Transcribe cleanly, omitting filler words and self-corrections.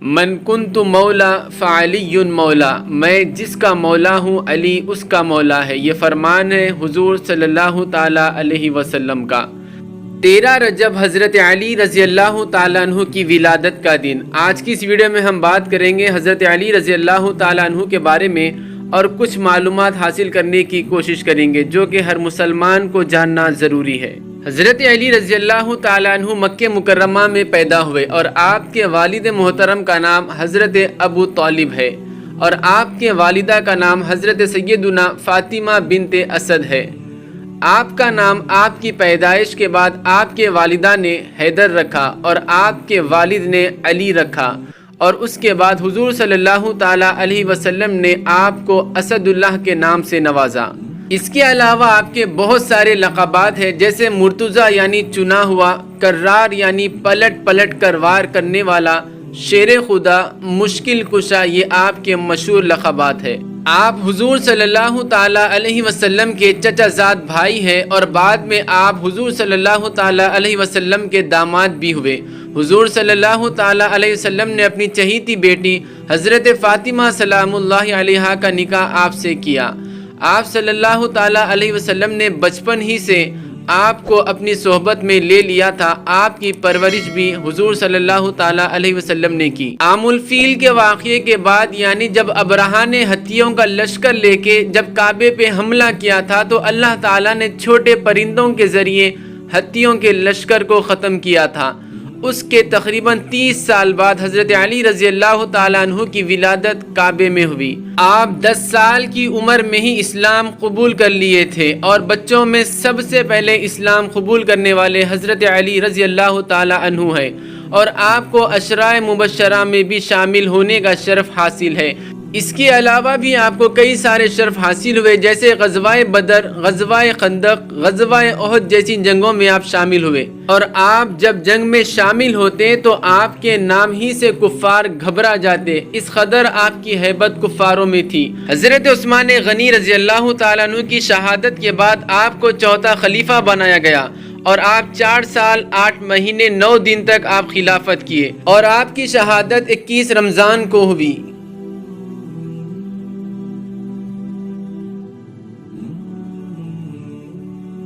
من کنت مولا فعلی مولا، میں جس کا مولا ہوں علی اس کا مولا ہے۔ یہ فرمان ہے حضور صلی اللہ تعالیٰ علیہ وسلم کا۔ 13 رجب حضرت علی رضی اللہ تعالیٰ عنہ کی ولادت کا دن۔ آج کی اس ویڈیو میں ہم بات کریں گے حضرت علی رضی اللہ تعالیٰ عنہ کے بارے میں اور کچھ معلومات حاصل کرنے کی کوشش کریں گے جو کہ ہر مسلمان کو جاننا ضروری ہے۔ حضرت علی رضی اللہ تعالیٰ عنہ مکہ مکرمہ میں پیدا ہوئے اور آپ کے والد محترم کا نام حضرت ابو طالب ہے اور آپ کے والدہ کا نام حضرت سیدنا فاطمہ بنت اسد ہے۔ آپ کا نام آپ کی پیدائش کے بعد آپ کے والدہ نے حیدر رکھا اور آپ کے والد نے علی رکھا، اور اس کے بعد حضور صلی اللہ تعالیٰ علیہ وسلم نے آپ کو اسد اللہ کے نام سے نوازا۔ اس کے علاوہ آپ کے بہت سارے لقبات ہیں، جیسے مرتضیٰ یعنی چنا ہوا، کرار یعنی پلٹ پلٹ کر وار کرنے والا، شیر خدا، مشکل کشا، یہ آپ کے مشہور لقبات ہیں۔ آپ حضور صلی اللہ تعالیٰ علیہ وسلم کے چچا زاد بھائی ہیں اور بعد میں آپ حضور صلی اللہ تعالیٰ علیہ وسلم کے داماد بھی ہوئے۔ حضور صلی اللہ تعالیٰ علیہ وسلم نے اپنی چہیتی بیٹی حضرت فاطمہ سلام اللہ علیہا کا نکاح آپ سے کیا۔ آپ صلی اللہ تعالیٰ علیہ وسلم نے بچپن ہی سے آپ کو اپنی صحبت میں لے لیا تھا۔ آپ کی پرورش بھی حضور صلی اللہ تعالیٰ علیہ وسلم نے کی۔ عام الفیل کے واقعے کے بعد، یعنی جب ابرہہ نے ہتھیوں کا لشکر لے کے جب کعبے پہ حملہ کیا تھا، تو اللہ تعالیٰ نے چھوٹے پرندوں کے ذریعے ہتھیوں کے لشکر کو ختم کیا تھا۔ اس کے تقریباً 30 سال بعد حضرت علی رضی اللہ تعالیٰ عنہ کی ولادت کعبے میں ہوئی۔ آپ 10 سال کی عمر میں ہی اسلام قبول کر لیے تھے اور بچوں میں سب سے پہلے اسلام قبول کرنے والے حضرت علی رضی اللہ تعالیٰ عنہ ہیں، اور آپ کو عشرۂ مبشرہ میں بھی شامل ہونے کا شرف حاصل ہے۔ اس کے علاوہ بھی آپ کو کئی سارے شرف حاصل ہوئے، جیسے غزوہ بدر، غزوہ خندق، غزوہ احد جیسی جنگوں میں آپ شامل ہوئے، اور آپ جب جنگ میں شامل ہوتے تو آپ کے نام ہی سے کفار گھبرا جاتے، اس قدر آپ کی ہیبت کفاروں میں تھی۔ حضرت عثمان غنی رضی اللہ تعالیٰ عنہ کی شہادت کے بعد آپ کو چوتھا خلیفہ بنایا گیا، اور آپ 4 سال 8 مہینے 9 دن تک آپ خلافت کیے، اور آپ کی شہادت 21 رمضان کو ہوئی۔